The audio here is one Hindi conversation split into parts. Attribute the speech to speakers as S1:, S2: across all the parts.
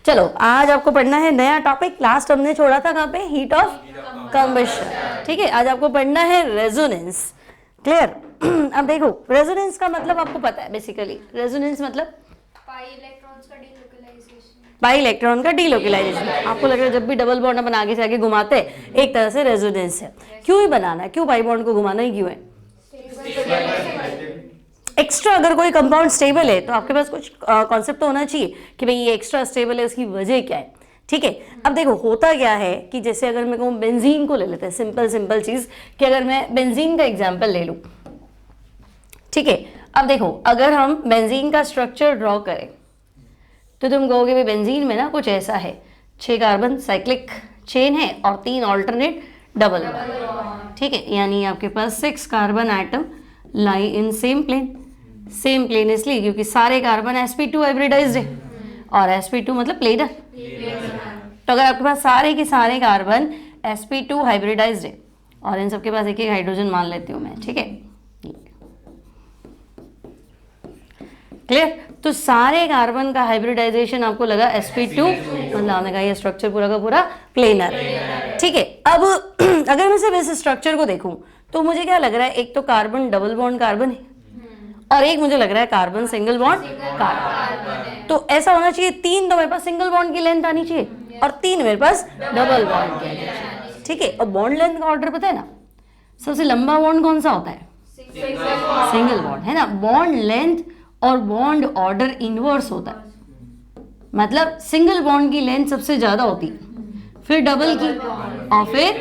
S1: चलो आज आपको पढ़ना है नया टॉपिक। लास्ट हमने छोड़ा था कहाँ पे, हीट ऑफ कंबशन। ठीक है, आज आपको पढ़ना है रेजोनेंस। क्लियर? अब देखो रेजोनेंस का मतलब आपको पता है बेसिकली। रेजोनेंस मतलब पाई इलेक्ट्रॉन का डीलोकलाइजेशन। आपको लग रहा है जब भी डबल बॉन्ड अपन आगे से आगे घुमाते हैं एक तरह से रेजोनेंस है। क्यों ही बनाना है, क्यों पाई बॉन्ड को घुमाना ही क्यों है? एक्स्ट्रा अगर कोई कंपाउंड स्टेबल है तो आपके पास कुछ कॉन्सेप्ट तो होना चाहिए कि भाई ये एक्स्ट्रा स्टेबल है, उसकी वजह क्या है। ठीक है, अब देखो होता क्या है कि जैसे अगर मैं कहूँ बेंजीन को ले लेते हैं, सिंपल चीज कि अगर मैं बेंजीन का एग्जांपल ले लूँ। ठीक है, अब देखो अगर हम बेंजीन का स्ट्रक्चर ड्रॉ करें तो तुम कहोगे भाई बेंजीन में ना कुछ ऐसा है, 6 कार्बन साइक्लिक चेन है और 3 ऑल्टरनेट डबल बॉन्ड। ठीक है, यानी आपके पास 6 carbon atom lie in same plane. Same plane इसलिए क्योंकि सारे कार्बन sp2 हाइब्रिडाइज्ड है और sp2 मतलब प्लेनर। तो अगर आपके पास सारे के सारे कार्बन sp2 हाइब्रिडाइज्ड है और इन सबके पास एक एक हाइड्रोजन मान लेती हूँ मैं। ठीक है, क्लियर? तो सारे कार्बन का हाइब्रिडाइजेशन आपको लगा sp2, मतलब आपने कहा ये स्ट्रक्चर पूरा का पूरा प्लेनर है। ठीक है, अब अगर मैं सिर्फ इस स्ट्रक्चर को देखूं तो मुझे क्या लग रहा है, एक तो कार्बन डबल बॉन्ड कार्बन है और एक मुझे लग रहा है कार्बन सिंगल बॉन्ड कार्बन। तो ऐसा होना चाहिए 3 तो मेरे पास सिंगल बॉन्ड की लेंथ आनी चाहिए और 3 मेरे पास डबल बॉन्ड की आनी चाहिए। ठीक है, और बॉन्ड लेंथ का ऑर्डर पता है ना, सबसे लंबा बॉन्ड कौन सा होता है? सिंगल बॉन्ड, है ना। बॉन्ड लेंथ और बॉन्ड ऑर्डर इनवर्स होता है, मतलब सिंगल बॉन्ड की लेंथ सबसे ज्यादा होती है, फिर डबल की और फिर।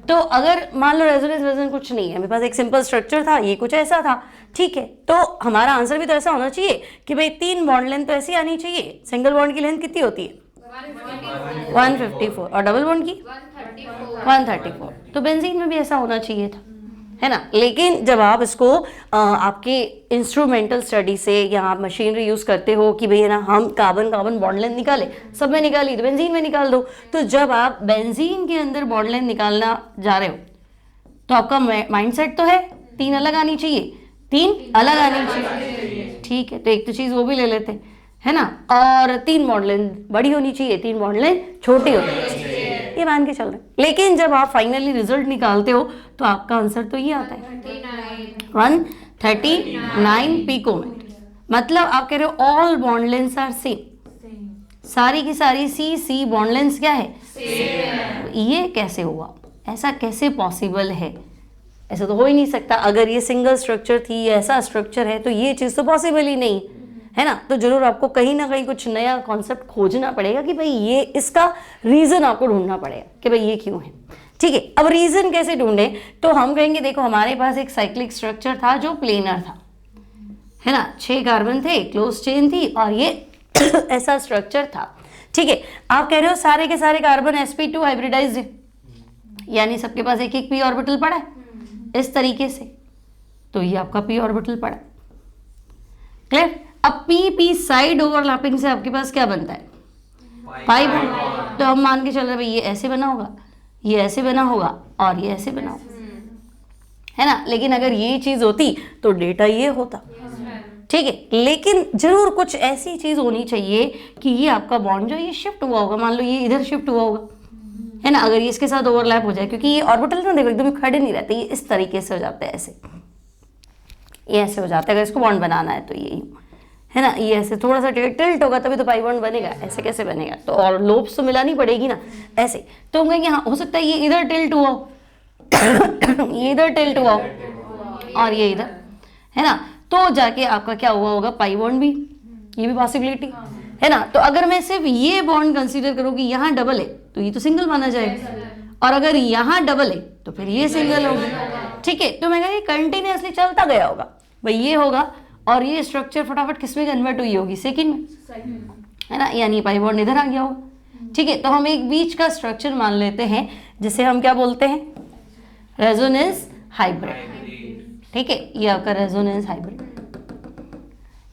S1: तो अगर मान लो रेजोनेंस कुछ नहीं है, मेरे पास एक सिंपल स्ट्रक्चर था, ये कुछ ऐसा था। ठीक है, तो हमारा आंसर भी तो ऐसा होना चाहिए कि भाई 3 बॉन्ड लेंथ तो ऐसी आनी चाहिए। सिंगल बॉन्ड की लेंथ कितनी होती है? 154 और डबल बॉन्ड की 134। तो बेंजीन में भी ऐसा होना चाहिए था, है ना। लेकिन जब आप इसको आपके इंस्ट्रूमेंटल स्टडी से या आप मशीनरी यूज करते हो कि भाई ना हम कार्बन बॉन्ड लेंथ निकाले, सब में निकाली तो बेंजीन में निकाल दो। तो जब आप बेंजीन के अंदर बॉन्ड लेंथ निकालना जा रहे हो तो आपका माइंडसेट तो है 3 अलग आनी चाहिए, 3 अलग आनी चाहिए। ठीक है, तो एक तो चीज वो भी ले लेते है ना, और 3 बॉन्ड लेंथ बड़ी होनी चाहिए, 3 बॉन्ड लेंथ छोटी होनी चाहिए, ये मान के चल रहे हैं। लेकिन जब आप फाइनली रिजल्ट निकालते हो तो आपका आंसर तो ये आता है 139 पिकोमीटर। मतलब आप कह रहे हो all bond lengths are same, सारी की सारी सी बॉन्ड लेंथ्स क्या है? सेम। ये कैसे हुआ, ऐसा कैसे पॉसिबल है? ऐसा तो हो ही नहीं सकता। अगर ये सिंगल स्ट्रक्चर थी, ऐसा स्ट्रक्चर है, तो ये चीज तो पॉसिबल ही नहीं, है ना। तो जरूर आपको कहीं ना कहीं कुछ नया कॉन्सेप्ट खोजना पड़ेगा कि भाई ये इसका रीजन आपको ढूंढना पड़ेगा कि भाई ये क्यों है। ठीक है, अब रीजन कैसे ढूंढे? तो हम कहेंगे देखो हमारे पास एक साइक्लिक स्ट्रक्चर था जो प्लेनर था, है ना। 6 कार्बन थे, क्लोज चेन थी और ये ऐसा स्ट्रक्चर था। ठीक है, आप कह रहे हो सारे के सारे कार्बन sp2 हाइब्रिडाइज्ड है, यानी सबके पास एक एक p ऑर्बिटल पड़ा है इस तरीके से, तो ये आपका p ऑर्बिटल पड़ा। क्लियर? अब p साइड ओवरलैपिंग से आपके पास क्या बनता है? Pi bond. तो हम मान के चल रहे भाई ये ऐसे बना होगा, ये ऐसे बना होगा और ये ऐसे बना होगा, है ना। लेकिन अगर ये चीज होती तो डेटा ये होता। ठीक है, लेकिन जरूर कुछ ऐसी चीज होनी चाहिए कि ये आपका बॉन्ड जो ये शिफ्ट हुआ होगा, मान लो ये इधर शिफ्ट हुआ होगा, है ना। अगर ये इसके साथ ओवरलैप हो जाए, क्योंकि ये ऑर्बिटल ना देखो एकदम खड़े नहीं रहते, ये इस तरीके से हो जाते हैं, ऐसे ये ऐसे हो जाता है। अगर इसको बॉन्ड बनाना है तो ये है ना, ये ऐसे थोड़ा सा टिल्ट होगा तभी तो पाई बॉन्ड बनेगा, ऐसे कैसे बनेगा? तो और लोब्स तो मिलानी पड़ेगी ना ऐसे। तो हम कहेंगे हाँ हो सकता है ये इधर टिल्ट हुआ हो ये इधर टिल्ट हुआ हो और ये इधर, है ना। तो जाके आपका क्या हुआ होगा? पाई बॉन्ड भी, ये भी पॉसिबिलिटी है ना। तो अगर मैं सिर्फ ये बॉन्ड कंसीडर करूँ कि यहाँ डबल है तो ये तो सिंगल माना जाएगा, और अगर यहाँ डबल है तो फिर ये सिंगल होगा। ठीक है, तो मैं कहा कंटिन्यूअसली चलता गया होगा भाई, ये होगा और ये स्ट्रक्चर फटाफट किसमें कन्वर्ट हुई होगी? सेकंड में, है ना, यानी पाई बॉन्ड इधर आ गया होगा। ठीक है, तो हम एक बीच का स्ट्रक्चर मान लेते हैं जिसे हम क्या बोलते हैं? Resonance hybrid. ठीक है, ये आपका रेजोनेंस हाइब्रिड।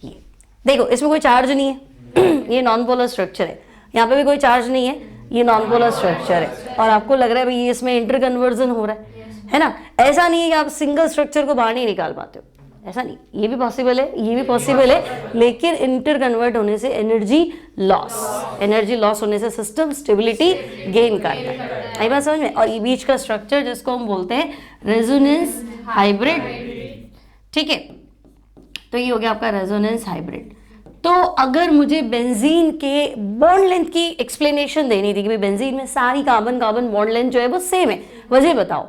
S1: ये देखो इसमें कोई चार्ज नहीं है ये नॉन पोलर स्ट्रक्चर है, यहाँ पे भी कोई चार्ज नहीं है, ये नॉन पोलर स्ट्रक्चर है, और आपको लग रहा है भाई इसमें इंटर कन्वर्जन हो रहा है ना। ऐसा नहीं है कि आप सिंगल स्ट्रक्चर को बाहर नहीं निकाल पाते हो, ऐसा नहीं, ये भी पॉसिबल है, ये भी पॉसिबल है, लेकिन इंटर कन्वर्ट होने से एनर्जी लॉस होने से सिस्टम स्टेबिलिटी गेन करता है। आई बात समझ में? और ये बीच का स्ट्रक्चर जिसको हम बोलते हैं रेजोनेंस हाइब्रिड, ठीक है। तो ये हो गया आपका रेजोनेंस हाइब्रिड। तो अगर मुझे बेंजीन के बॉन्ड लेंथ की एक्सप्लेनेशन देनी थी कि भाई बेंजीन में सारी कार्बन कार्बन बॉन्ड लेंथ जो है वो सेम है, वजह बताओ,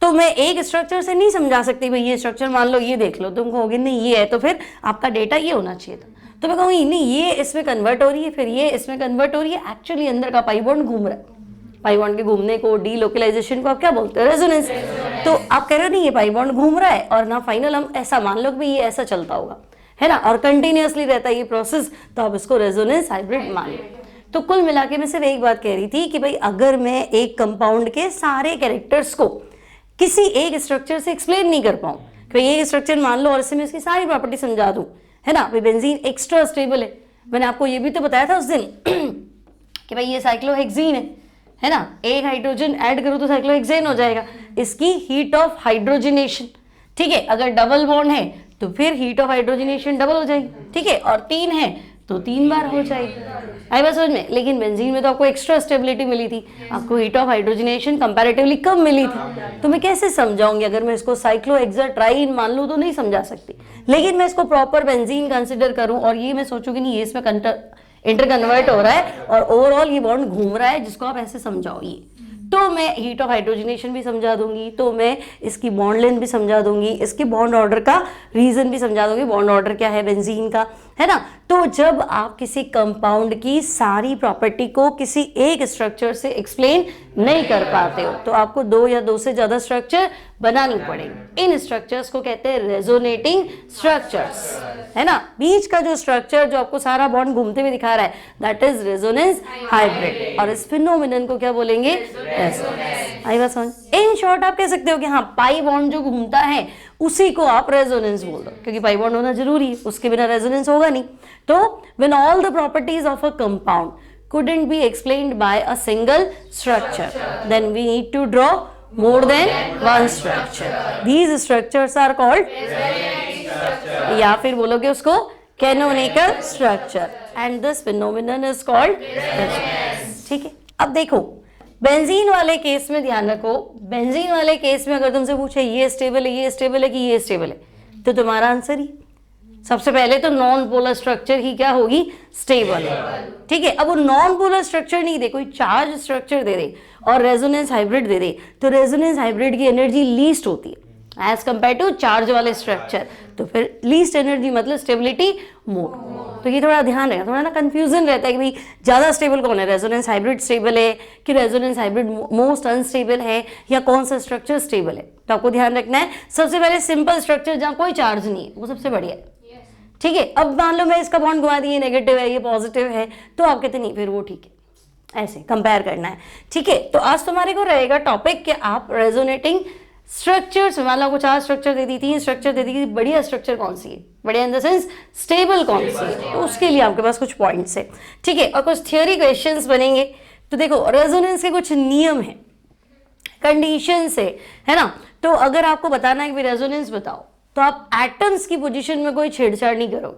S1: तो मैं एक स्ट्रक्चर से नहीं समझा सकती भाई ये स्ट्रक्चर मान लो ये देख लो, तुम कहोगे नहीं ये है, तो फिर आपका डेटा ये होना चाहिए था। तो मैं कहूँगी नहीं ये इसमें कन्वर्ट हो रही है, फिर ये इसमें कन्वर्ट हो रही है, एक्चुअली अंदर का पाई बॉन्ड घूम रहा है। पाई बॉन्ड के घूमने को, डीलोकलाइजेशन को आप क्या बोलते हो? रेजोनेंस। तो आप कह रहे हो नहीं ये पाई बॉन्ड घूम रहा है और ना फाइनल हम ऐसा मान लो कि ये ऐसा चलता होगा, है ना, और कंटिन्यूअसली रहता है ये प्रोसेस, तो आप इसको रेजोनेंस हाइब्रिड मान लो। तो कुल मिला के मैं सिर्फ एक बात कह रही थी कि भाई अगर मैं एक कंपाउंड के सारे कैरेक्टर्स को किसी एक स्ट्रक्चर से एक्सप्लेन नहीं कर पाऊँ, कि ये स्ट्रक्चर मान लो और इससे मैं इसकी सारी प्रॉपर्टी समझा दूँ, है ना, भाई बेंजीन एक्स्ट्रा स्टेबल है। मैंने आपको ये भी तो बताया था उस दिन कि भाई ये साइक्लोहेक्सीन है ना, एक हाइड्रोजन ऐड करो तो साइक्लोहेक्सेन हो जाएगा। इसकी हीट ऑफ हाइड्रोजनेशन, ठीक है, अगर डबल बॉन्ड है तो फिर हीट ऑफ हाइड्रोजनेशन डबल हो जाएगी, ठीक है, और 3 है तो 3 बार हो जाएगी। आई बात समझ में? लेकिन बेंजीन में तो आपको एक्स्ट्रा स्टेबिलिटी मिली थी, आपको हीट ऑफ हाइड्रोजनेशन कंपैरेटिवली कम मिली थी। तो मैं कैसे समझाऊंगी? अगर मैं इसको साइक्लोहेक्साट्राइन मान लूँ तो नहीं समझा सकती, लेकिन मैं इसको प्रॉपर बेंजीन कंसिडर करूँ और ये मैं सोचूंगी नहीं ये इसमें इंटर कन्वर्ट हो रहा है और ओवरऑल ये बॉन्ड घूम रहा है, जिसको आप ऐसे समझाओ ये, तो मैं हीट ऑफ हाइड्रोजनेशन भी समझा दूंगी, तो मैं इसकी बॉन्ड लेंथ भी समझा दूंगी, इसकी बॉन्ड ऑर्डर का रीजन भी समझा दूंगी, बॉन्ड ऑर्डर क्या है बेंजीन का, है ना। तो जब आप किसी कंपाउंड की सारी प्रॉपर्टी को किसी एक स्ट्रक्चर से एक्सप्लेन नहीं कर पाते हो तो आपको 2 या 2 से ज्यादा स्ट्रक्चर बनानी पड़ेगी। इन स्ट्रक्चर्स को कहते हैं रेजोनेटिंग स्ट्रक्चर्स, है ना। बीच का जो स्ट्रक्चर जो आपको सारा बॉन्ड घूमते हुए दिखा रहा है दैट इज रेजोनेंस हाइब्रिड, और इस फिनोमिनन को क्या बोलेंगे? आई बात समझ? इन शॉर्ट आप कह सकते हो कि हाँ पाई बॉन्ड जो घूमता है उसी को आप रेजोनेंस बोल दो, क्योंकि पाई बॉन्ड होना जरूरी है, उसके बिना रेजोनेंस होगा नहीं। तो when all the properties of a compound couldn't be explained by a single structure, then we need to draw more than one structure. These structures are called या फिर बोलोगे उसको canonical structure, and this phenomenon is called resonance. ठीक है, अब देखो बेंजीन वाले केस में ध्यान रखो, बेंजीन वाले केस में अगर तुमसे पूछे ये स्टेबल है, ये स्टेबल है कि ये स्टेबल है, तो तुम्हारा आंसर ही सबसे पहले तो नॉन पोलर स्ट्रक्चर ही क्या होगी? स्टेबल है, ठीक है। अब वो नॉन पोलर स्ट्रक्चर नहीं दे, कोई चार्ज स्ट्रक्चर दे दे और रेजोनेंस हाइब्रिड दे दे, तो रेजोनेंस हाइब्रिड की एनर्जी लीस्ट होती है एज कंपेयर टू चार्ज वाले स्ट्रक्चर, तो फिर लीस्ट एनर्जी मतलब स्टेबिलिटी मोर। तो ये थोड़ा ध्यान रखना, थोड़ा ना कंफ्यूजन रहता है कि भाई ज्यादा स्टेबल कौन है, रेजोनेंस हाइब्रिड स्टेबल है कि रेजोनेंस हाइब्रिड मोस्ट अनस्टेबल है, या कौन सा स्ट्रक्चर स्टेबल है। तो आपको ध्यान रखना है सबसे पहले सिंपल स्ट्रक्चर जहाँ कोई चार्ज नहीं है वो सबसे बढ़िया है, ठीक है। अब मान लो मैं इसका बॉन्ड घुमा दी, ये नेगेटिव है ये पॉजिटिव है, तो आप कहते नहीं फिर वो ठीक है, ऐसे कंपेयर करना है, ठीक है। तो आज तुम्हारे को रहेगा टॉपिक कि आप रेजोनेटिंग स्ट्रक्चर्स, मान लो आपको 4 स्ट्रक्चर दे दी, 3 स्ट्रक्चर दे दी, बढ़िया स्ट्रक्चर कौन सी है, बढ़िया इन द सेंस स्टेबल कौन सी है, तो उसके लिए आपके पास कुछ पॉइंट्स है, ठीक है, और कुछ थियोरी क्वेश्चंस बनेंगे। तो देखो रेजोनेंस के कुछ नियम है, कंडीशंस है ना। तो अगर आपको बताना है कि रेजोनेंस बताओ, तो आप एटम्स की पोजीशन में कोई छेड़छाड़ नहीं करो,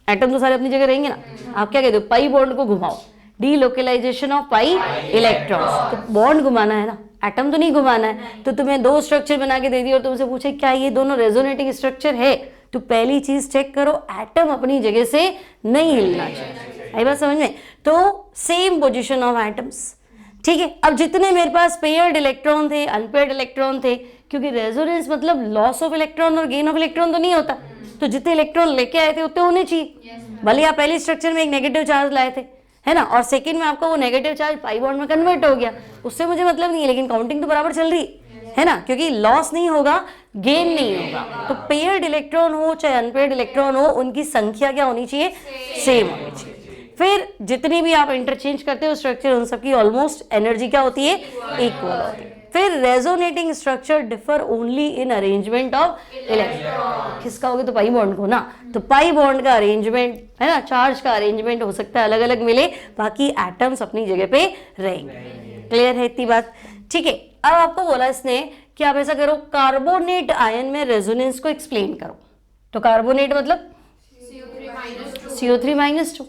S1: एटम तो सारे अपनी जगह रहेंगे ना। आप क्या कहते हो? पाई बॉन्ड को घुमाओ, डीलोकलाइजेशन ऑफ पाई इलेक्ट्रॉन्स, तो बॉन्ड घुमाना है ना, एटम तो नहीं घुमाना है। तो तुम्हें 2 स्ट्रक्चर बना के दे दी और तुमसे पूछे क्या ये दोनों रेजोनेटिंग स्ट्रक्चर है, तो पहली चीज चेक करो एटम अपनी जगह से नहीं हिलना चाहिए। आई बात समझ में? तो सेम पोजिशन ऑफ एटम्स, ठीक है। अब जितने मेरे पास पेयर्ड इलेक्ट्रॉन थे, अनपेयर्ड इलेक्ट्रॉन थे, क्योंकि रेजोनेंस मतलब लॉस ऑफ इलेक्ट्रॉन और गेन ऑफ इलेक्ट्रॉन तो नहीं होता, तो जितने इलेक्ट्रॉन लेके आए थे उतने होने चाहिए, भले आप पहले स्ट्रक्चर में एक नेगेटिव चार्ज लाए थे, है ना, और सेकंड में आपका वो नेगेटिव चार्ज पाई बॉन्ड में कन्वर्ट हो गया, उससे मुझे मतलब नहीं है, लेकिन काउंटिंग तो बराबर चल रही है ना, क्योंकि लॉस नहीं होगा गेन नहीं होगा। तो पेयर्ड इलेक्ट्रॉन हो चाहे अनपेयर्ड इलेक्ट्रॉन हो, उनकी संख्या क्या होनी चाहिए? सेम होनी चाहिए। फिर जितनी भी आप इंटरचेंज करते हो स्ट्रक्चर, उन सबकी ऑलमोस्ट एनर्जी क्या होती है? इक्वल होती है। फिर resonating structure differ only in arrangement of electron, किसका होगा? तो पाई बॉन्ड को ना, तो पाई बॉन्ड का अरेंजमेंट है ना, चार्ज का अरेंजमेंट हो सकता है अलग अलग मिले, बाकी एटम्स अपनी जगह पे रहेंगे। क्लियर है इतनी बात? ठीक है। अब आपको बोला इसने कि आप ऐसा करो, कार्बोनेट आयन में रेजोनेंस को एक्सप्लेन करो, तो कार्बोनेट मतलब CO3-2।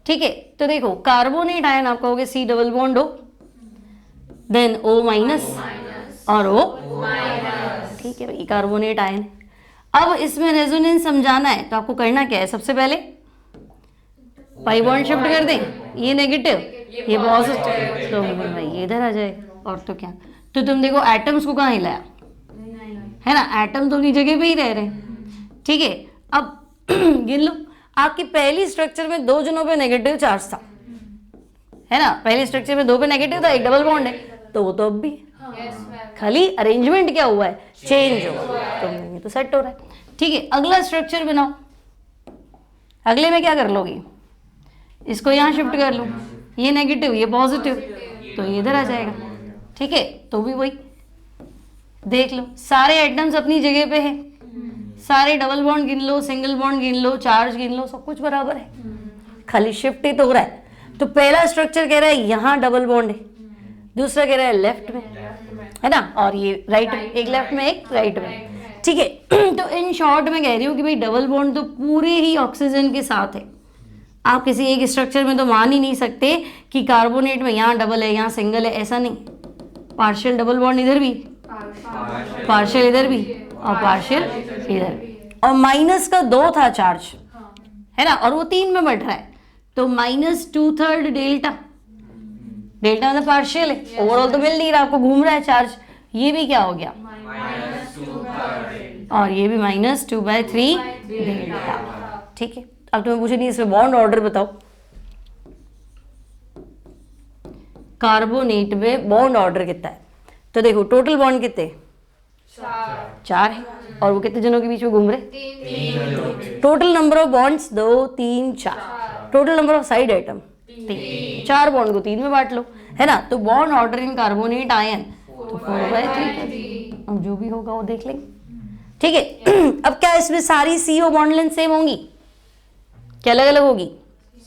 S1: ठीक है, तो देखो कार्बोनेट आयन आपका हो गया C double bond O, then O minus और O। ठीक है भाई, कार्बोनेट आयन। अब इसमें रेजोनेंस समझाना है तो आपको करना क्या है, सबसे पहले पाई बॉन्ड शिफ्ट कर दें, ये नेगेटिव ये पॉजिटिव, तो भाई ये इधर आ जाएगा। और तो क्या, तो तुम देखो एटम्स को कहाँ हिलाया है ना, एटम तो अपनी जगह पे ही रह रहे हैं। ठीक है, अब गिन लो, आपकी पहली स्ट्रक्चर में 2 जनों पे नेगेटिव चार्ज था, है ना, पहले स्ट्रक्चर में 2 पे नेगेटिव था, एक डबल बॉन्ड है, तो वो तो अब भी खाली अरेंजमेंट क्या हुआ है, चेंज हुआ, तो ये तो सेट हो रहा है। ठीक है, अगला स्ट्रक्चर बनाओ, अगले में क्या कर लोगी, इसको यहाँ शिफ्ट कर लो, ये नेगेटिव ये पॉजिटिव, तो ये इधर आ जाएगा। ठीक है, तो भी वही देख लो, सारे एटम्स अपनी जगह पे है, सारे डबल बॉन्ड गिन लो, सिंगल बॉन्ड गिन लो, चार्ज गिन लो, सब कुछ बराबर है, खाली शिफ्ट ही तो हो रहा है। तो पहला स्ट्रक्चर कह रहा है यहाँ डबल बॉन्ड है, दूसरा कह रहा है लेफ्ट में, है ना, और ये राइट में, एक लेफ्ट में एक राइट में। ठीक है, तो इन शॉर्ट में कह रही हूँ कि भाई डबल बॉन्ड तो पूरे ही ऑक्सीजन के साथ है। आप किसी एक स्ट्रक्चर में तो मान ही नहीं सकते कि कार्बोनेट में यहाँ डबल है यहाँ सिंगल है, ऐसा नहीं, पार्शियल डबल बॉन्ड इधर भी, पार्शियल इधर भी और पार्शियल इधर भी, और माइनस का 2 था चार्ज, है ना, और वो 3 में बढ़ रहा है, तो -2/3 डेल्टा, डेल्टा मतलब पार्शियल है, ओवरऑल तो मिल नहीं रहा आपको, घूम रहा है चार्ज, ये भी क्या हो गया और ये भी -2/3 डेल्टा। ठीक है, अब तुम्हें पूछे नहीं इसमें बॉन्ड ऑर्डर बताओ, कार्बोनेट में बॉन्ड ऑर्डर कितना है, तो देखो टोटल बॉन्ड कितने 4 है, और वो कितने जनों के बीच में घूम रहे, 3। Total number of bonds 2 3 4, total number of side item 3, 4 bond को 3 में बांट लो, है ना, तो bond order in carbonate ion तो 4/3, अब जो भी होगा वो देख लेंगे। ठीक है, अब क्या इसमें सारी CO बॉन्ड लेंथ सेम होंगी, क्या अलग अलग होगी,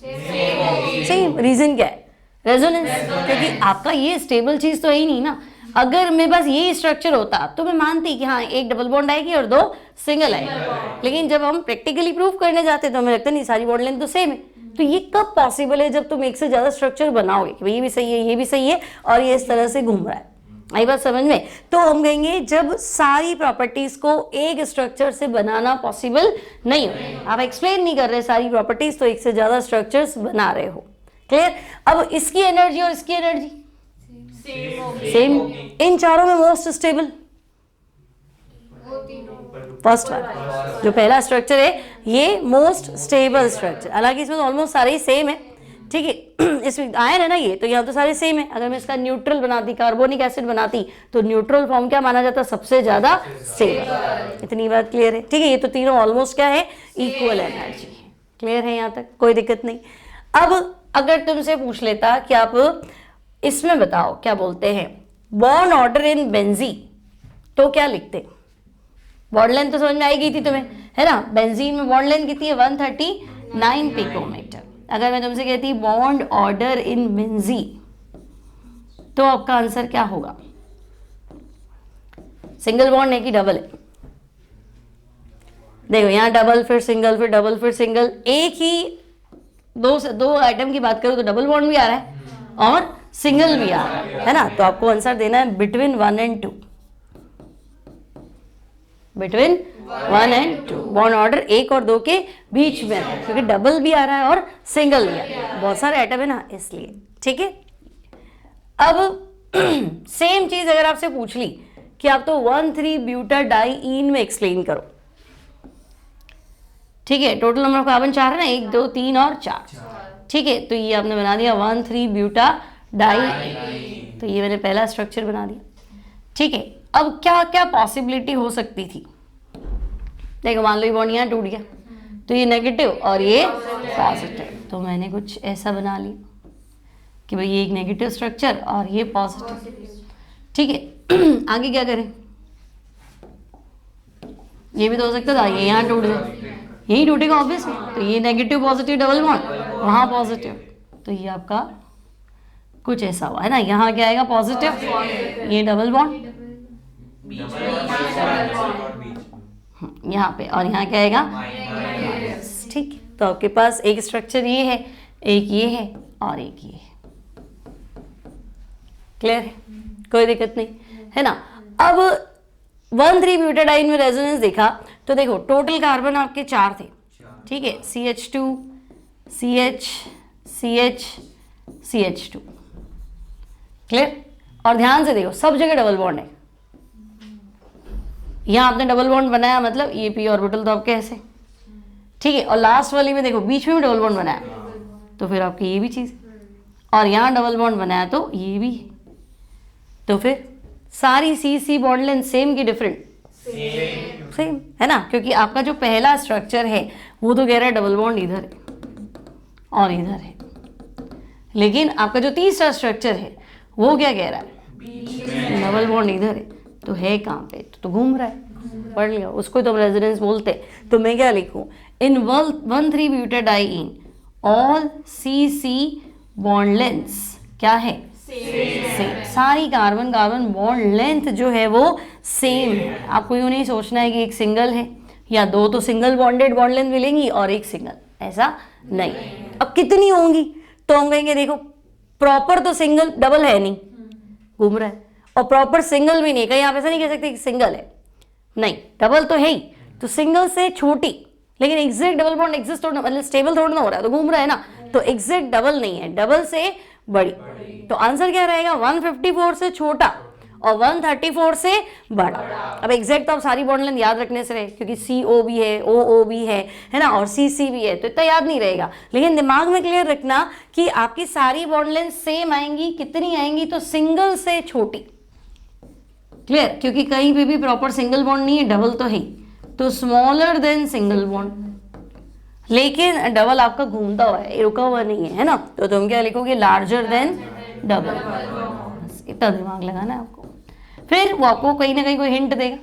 S1: सेम, रीजन क्या है, रेजोनेंस, क्योंकि आपका ये स्टेबल चीज तो है ही नहीं ना। अगर मेरे पास ये स्ट्रक्चर होता तो मैं मानती कि हाँ एक डबल बॉन्ड आएगी और 2 सिंगल आएगी, लेकिन जब हम प्रैक्टिकली प्रूफ करने जाते तो हमें लगता नहीं सारी बॉन्ड लेंथ तो सेम है। तो ये कब पॉसिबल है, जब तुम एक से ज्यादा स्ट्रक्चर बनाओगे कि ये भी सही है ये भी सही है और ये इस तरह से घूम रहा है, आई बात समझ में। तो हम कहेंगे जब सारी प्रॉपर्टीज को एक स्ट्रक्चर से बनाना पॉसिबल नहीं हो, आप एक्सप्लेन नहीं कर रहे सारी प्रॉपर्टीज, तो एक से ज्यादा स्ट्रक्चर्स बना रहे हो, क्लियर। अब इसकी एनर्जी और इसकी एनर्जी सेम, इन चारों में मोस्ट स्टेबल फर्स्ट वाला, जो पहला स्ट्रक्चर है ये मोस्ट स्टेबल स्ट्रक्चर, हालांकि इसमें तो ऑलमोस्ट सारे ही सेम है। ठीक है, इसमें आयन है ना ये, तो यहाँ तो सारे सेम है। अगर मैं इसका न्यूट्रल बनाती, कार्बोनिक एसिड बनाती, तो न्यूट्रल फॉर्म क्या माना जाता, सबसे ज्यादा स्टेबल। इतनी बात क्लियर है। ठीक है, ये तो तीनों ऑलमोस्ट क्या है, इक्वल एनर्जी, क्लियर है यहाँ तक, कोई दिक्कत नहीं। अब अगर तुमसे पूछ लेता कि आप इसमें बताओ क्या बोलते हैं बॉन्ड ऑर्डर इन बेंजीन, तो क्या लिखते, बॉन्ड लेंथ तो समझ में आई गई थी तुम्हें, है ना, बेंजीन में बॉन्ड लेंथ कितनी है 139 पिकोमीटर। अगर मैं तुमसे कहती बॉन्ड ऑर्डर इन बेंजीन, तो आपका आंसर क्या होगा, सिंगल बॉन्ड है कि डबल है, देखो यहाँ डबल फिर सिंगल फिर डबल फिर सिंगल, एक ही दो आइटम की बात करो तो डबल बॉन्ड भी आ रहा है और सिंगल भी आ रहा है ना, तो आपको आंसर देना है between 1 and 2, between 1 and 2, bond order 1 और 2 के बीच में, क्योंकि डबल भी आ रहा है और सिंगल भी आ रहा है, बहुत सारे आइटम है ना इसलिए। ठीक है, अब सेम चीज अगर आपसे पूछ ली कि आप तो 1,3-ब्यूटाडाइईन में एक्सप्लेन करो, ठीक है, टोटल नंबर ऑफ कार्बन 4 है ना, 1 2 3 और 4, ठीक है, तो ये आपने बना दिया 1,3-ब्यूटाडाइईन, तो ये मैंने पहला स्ट्रक्चर बना दिया। ठीक है, अब क्या क्या पॉसिबिलिटी हो सकती थी, देखो मान लो ये बॉन्ड यहाँ टूट गया, तो ये नेगेटिव और ये पॉजिटिव, तो मैंने कुछ ऐसा बना लिया कि भाई ये एक नेगेटिव स्ट्रक्चर और ये पॉजिटिव। ठीक है, आगे क्या करें, ये भी तो हो सकता था ये यहाँ टूट गया, यही टूटेगा ऑब्वियसली, तो ये नेगेटिव पॉजिटिव डबल बॉन्ड, वहाँ पॉजिटिव, तो ये आपका कुछ ऐसा हुआ है ना, यहाँ क्या आएगा पॉजिटिव, ये डबल बॉन्ड, यहाँ पे, और यहाँ क्या आएगा माइनस। ठीक है, तो आपके पास एक स्ट्रक्चर ये है, एक ये है और एक ये है। क्लियर है, कोई दिक्कत नहीं है ना। अब 1,3-ब्यूटाडाइन में रेजोनेंस देखा तो देखो टोटल कार्बन आपके 4 थे, ठीक है, CH2 CH CH CH2। Clear, और ध्यान से देखो सब जगह डबल बॉन्ड है। यहाँ आपने डबल बॉन्ड बनाया मतलब ये p ऑर्बिटल तो आपके ऐसे, ठीक है, और लास्ट वाली में देखो बीच में भी डबल बॉन्ड बनाया तो फिर आपकी ये भी चीज़, और यहाँ डबल बॉन्ड बनाया तो ये भी, तो फिर सारी C बॉन्ड लेंथ सेम की डिफरेंट? सेम है ना, क्योंकि आपका जो पहला स्ट्रक्चर है वो तो कह रहा है डबल बॉन्ड इधर है और इधर है, लेकिन आपका जो तीसरा स्ट्रक्चर है वो क्या कह रहा है? डबल बॉन्ड इधर है, तो है कहाँ पे? तो घूम रहा है, पढ़ लिया उसको, तो रेजोनेंस बोलते हैं। तो मैं क्या लिखूं? इन 1,3-ब्यूटाडाइन ऑल CC बॉन्ड लेंथ्स क्या है? सेम। सारी कार्बन कार्बन बॉन्ड लेंथ जो है वो सेम है। आपको यूँ नहीं सोचना है कि एक सिंगल है या दो, तो सिंगल बॉन्डेड बॉन्ड लेंथ मिलेंगी और एक सिंगल, ऐसा नहीं। अब कितनी होंगी? तो हम कहेंगे देखो प्रॉपर तो सिंगल, डबल है नहीं, घूम रहा है, और प्रॉपर सिंगल भी नहीं, कहीं आप ऐसा नहीं कह सकते कि सिंगल है, नहीं, डबल तो है ही, तो सिंगल से छोटी, लेकिन एग्जैक्ट डबल बॉन्ड एग्जिस्ट थोड़ा, मतलब स्टेबल थोड़ा ना हो रहा है, तो घूम रहा है ना, तो एग्जैक्ट डबल नहीं है, डबल से बड़ी। तो आंसर क्या रहेगा? 154 से छोटा और 134 से बड़ा। अब एग्जैक्ट तो आप सारी बॉन्ड लेंथ याद रखने से रहे, क्योंकि CO भी है, OO भी है ना, और CC भी है, तो इतना याद नहीं रहेगा, लेकिन दिमाग में क्लियर रखना कि आपकी सारी बॉन्ड लेंथ सेम आएंगी। कितनी आएंगी? तो सिंगल से छोटी। क्लियर, क्योंकि कहीं पे भी प्रॉपर सिंगल बॉन्ड नहीं है, डबल तो है, तो स्मॉलर देन सिंगल बॉन्ड, लेकिन डबल आपका घूमता हुआ है, रुका हुआ नहीं है ना, तो तुम क्या लिखोगे? Larger than double. इतना दिमाग लगाना है आपको। फिर वो आपको कहीं ना कहीं कोई हिंट देगा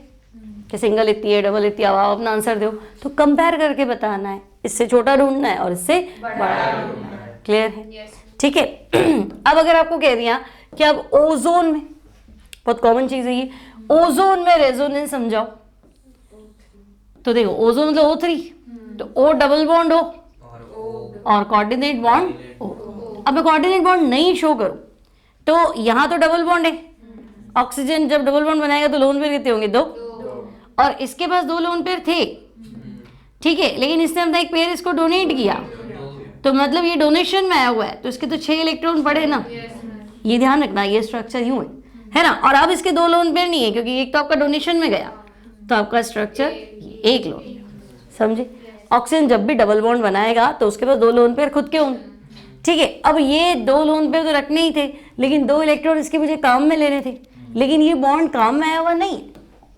S1: कि सिंगल इतनी है, डबल इतनी, अब आप अपना आंसर दो, तो कंपेयर करके बताना है, इससे छोटा ढूंढना है और इससे बड़ा ढूंढना है। क्लियर है? ठीक है। अब अगर आपको कह दिया कि अब ओजोन में, बहुत कॉमन चीज है ये, ओजोन में रेजोनेंस समझाओ, तो देखो ओजोन मतलब O3, तो O डबल बॉन्ड हो और कोऑर्डिनेट बॉन्ड O। अब मैं कोऑर्डिनेट बॉन्ड नहीं शो करूं तो यहाँ तो डबल बॉन्ड है, ऑक्सीजन जब डबल बॉन्ड बनाएगा तो लोन पेयर कितने होंगे? 2, और इसके पास 2 लोन पेयर थे, ठीक है, लेकिन इसने अपना एक पेयर इसको डोनेट किया, तो मतलब ये डोनेशन में आया हुआ है, तो इसके तो 6 इलेक्ट्रॉन पड़े ना, ये ध्यान रखना, ये स्ट्रक्चर यूं है ना। और अब इसके 2 लोन पेयर नहीं है, क्योंकि एक तो आपका डोनेशन में गया, तो आपका स्ट्रक्चर एक लोन, समझे? ऑक्सीजन जब भी डबल बॉन्ड बनाएगा तो उसके पास 2 लोन पेयर खुद के होंगे, ठीक है। अब ये 2 लोन पेयर तो रखने ही थे, लेकिन 2 इलेक्ट्रॉन इसके मुझे काम में लेने थे, लेकिन ये बॉन्ड काम में आया हुआ नहीं।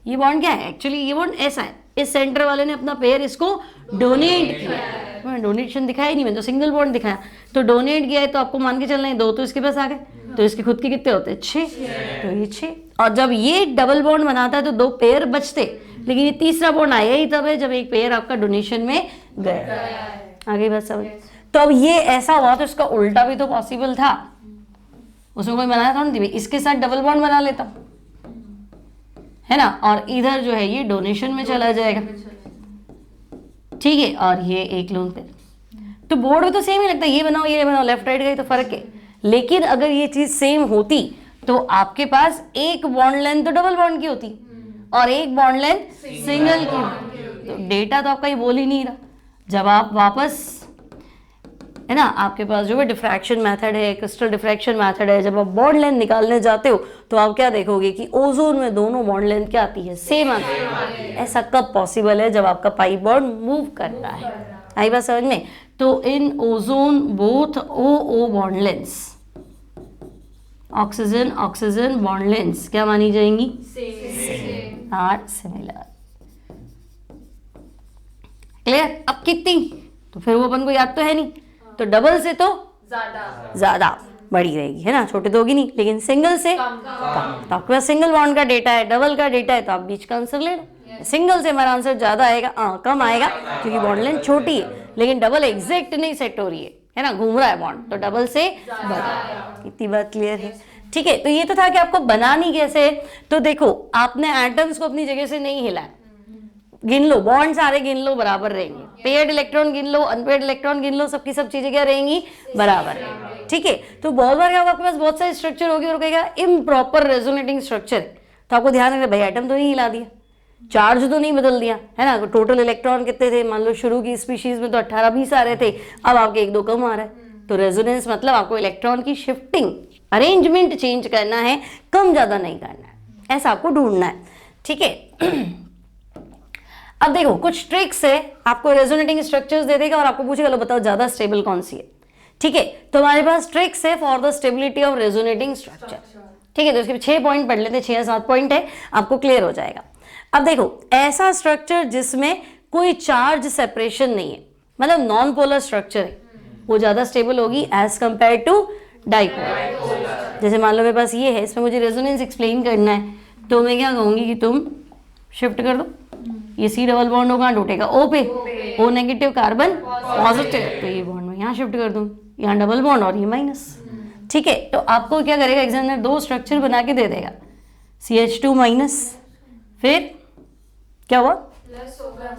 S1: ये बॉन्ड क्या है? एक्चुअली ये बॉन्ड ऐसा है, इस सेंटर वाले ने अपना पेयर इसको डोनेट किया। मैं डोनेशन दिखाया ही नहीं, मैं तो सिंगल बॉन्ड दिखाया, तो डोनेट किया है, तो आपको मान के चलना है 2 तो इसके पास आ गए, तो इसके खुद के कितने होते हैं? 6, तो ये 6। और जब ये डबल बॉन्ड बनाता है तो 2 पेयर बचते, लेकिन ये तीसरा बॉन्ड आया ही तब है जब एक पेयर आपका डोनेशन में गया। आगे बात समझ? तो अब ये ऐसा हुआ तो इसका उल्टा भी तो पॉसिबल था, उसमें कोई बनाया था ना, इसके साथ डबल बॉन्ड बना लेता, है ना, और इधर जो है ये डोनेशन में चला जाएगा, ठीक है, और ये एक लोन पे, तो बोर्ड में तो सेम ही लगता है, ये बनाओ ये बनाओ, लेफ्ट राइट का ही तो फर्क है। लेकिन अगर ये चीज सेम होती तो आपके पास एक बॉन्ड लेंथ तो डबल बॉन्ड की होती और एक बॉन्ड लेंथ सिंगल की होती, तो डेटा तो आपका ये बोल ही नहीं रहा। जब आप वापस, है ना, आपके पास जो भी डिफ्रैक्शन मेथड है, क्रिस्टल डिफ्रैक्शन मेथड है, जब आप बॉन्ड लेंथ निकालने जाते हो तो आप क्या देखोगे कि ओजोन में दोनों बॉन्ड लेंथ क्या आती है? सेम आती है। ऐसा कब पॉसिबल है? जब आपका पाई बॉन्ड मूव करता है। आई बात समझ में? तो इन ozone both OO bond lengths, oxygen oxygen bond lengths क्या मानी जाएंगी? Are similar. क्लियर? अब कितनी? तो फिर वो अपन को याद तो है नहीं, तो डबल से तो ज्यादा बड़ी रहेगी, है ना, छोटे तो होगी नहीं, लेकिन सिंगल से कम। तो आपके पास सिंगल बॉन्ड का डेटा है, डबल का डेटा है, तो आप बीच का आंसर ले लो। सिंगल से हमारा आंसर ज्यादा आएगा, कम आएगा, क्योंकि बॉन्ड लेंथ छोटी है, लेकिन डबल एग्जैक्ट नहीं सेट हो रही है ना, घूम रहा है बॉन्ड, तो डबल से बड़ा। इतनी बात क्लियर है? ठीक है। तो ये तो था कि आपको बनानी कैसे है। तो देखो आपने एटम्स को अपनी जगह से नहीं हिलाया, गिन लो, बॉन्ड सारे गिन लो, बराबर रहेंगे। पेयर्ड इलेक्ट्रॉन गिन लो, अनपेयर्ड इलेक्ट्रॉन गिन लो, सबकी सब चीजें क्या रहेंगी, बराबर रहेंगी। ठीक है, तो बहुत बार क्या होगा, आपके पास बहुत सारे स्ट्रक्चर होगी और कहेगा इम्प्रॉपर रेजोनेटिंग स्ट्रक्चर, तो आपको ध्यान रखना भाई एटम तो नहीं हिला दिया, चार्ज तो नहीं बदल दिया, है ना। टोटल इलेक्ट्रॉन कितने थे, मान लो शुरू की स्पीशीज में तो 18-20 आ रहे थे, अब आपके 1-2 कम आ रहा है। तो रेजोनेंस मतलब आपको इलेक्ट्रॉन की शिफ्टिंग अरेंजमेंट चेंज करना है, कम ज्यादा नहीं करना है, ऐसा आपको ढूंढना है। ठीक है, अब देखो कुछ ट्रिक्स है, आपको रेजोनेटिंग स्ट्रक्चर्स दे देगा और आपको पूछेगा लो बताओ ज्यादा स्टेबल कौन सी है। ठीक है, तो हमारे पास ट्रिक्स है for the stability of resonating structure. ठीक है, तो इसके 6 पॉइंट पढ़ लेते हैं, 6 या 7 पॉइंट है, आपको क्लियर हो जाएगा। अब देखो ऐसा स्ट्रक्चर जिसमें कोई चार्ज सेपरेशन नहीं है, मतलब नॉन पोलर स्ट्रक्चर है, वो ज्यादा स्टेबल होगी एज कंपेयर टू डाइपोलर। जैसे मान लो मेरे पास ये है, इसमें मुझे रेजोनेंस एक्सप्लेन करना है, तो मैं क्या कहूंगी कि तुम शिफ्ट कर दो, ये सी डबल बॉन्ड हो कहाँ टूटेगा, ओ पे, ओ नेगेटिव कार्बन पॉजिटिव, तो ये बॉन्ड में यहाँ शिफ्ट कर दूँ, यहाँ डबल बॉन्ड और ये माइनस। ठीक है, तो आपको क्या करेगा एग्जामिनर, 2 स्ट्रक्चर बना के दे देगा, CH2 माइनस, फिर क्या हुआ,
S2: प्लस होगा,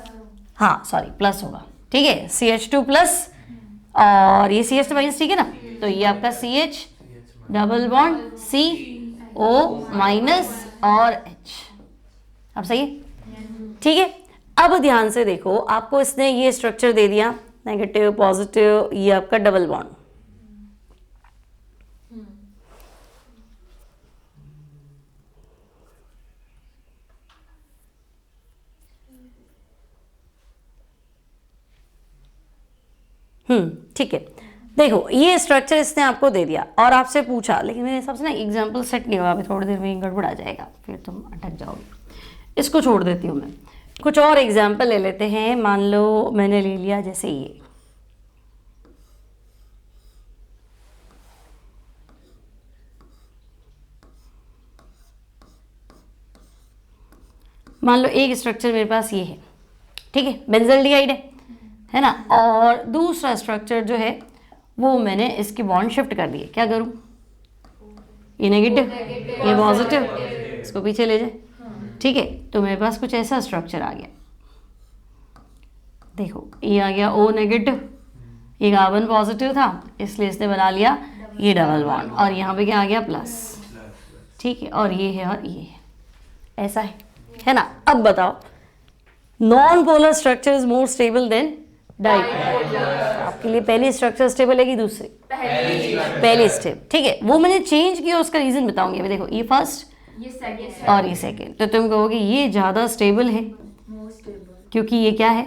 S1: हाँ सॉरी प्लस होगा। ठीक है, CH2 प्लस और ये CH2 माइनस, ठीक है ना, तो ये आपका CH double bond CO minus और H, अब सही है। ठीक है, अब ध्यान से देखो, आपको इसने ये स्ट्रक्चर दे दिया नेगेटिव पॉजिटिव, ये आपका डबल बॉन्ड, ठीक है। देखो ये स्ट्रक्चर इसने आपको दे दिया और आपसे पूछा, लेकिन मेरे हिसाब से ना एग्जाम्पल सेट नहीं हुआ, अभी थोड़ी देर में गड़बड़ आ जाएगा, फिर तुम अटक जाओगे। इसको छोड़ देती हूँ मैं, कुछ और एग्जाम्पल ले लेते हैं। मान लो मैंने ले लिया जैसे ये, मान लो एक स्ट्रक्चर मेरे पास ये है, ठीक है, बेंजल्डिहाइड है ना, और दूसरा स्ट्रक्चर जो है वो मैंने इसकी बॉन्ड शिफ्ट कर दिए, क्या करूं, ये नेगेटिव ये पॉजिटिव, इसको पीछे ले जाए। ठीक है, तो मेरे पास कुछ ऐसा स्ट्रक्चर आ गया, देखो ये आ गया O नेगेटिव, ये कार्बन पॉजिटिव था इसलिए इसने बना लिया ये डबल बॉन्ड, और यहाँ पे क्या आ गया प्लस। ठीक है, और ये है और ये है, ऐसा है ना। अब बताओ non polar structure is more stable then dipolar. आपके लिए पहली स्ट्रक्चर स्टेबल है कि दूसरी, पहली स्टेबल। ठीक है, वो मैंने चेंज किया, उसका रीजन बताऊंगी। अभी देखो ये फर्स्ट
S2: ये सेकंड
S1: और ये सेकंड, तो तुम कहोगे ये ज्यादा स्टेबल है
S2: मोर स्टेबल,
S1: क्योंकि ये क्या है,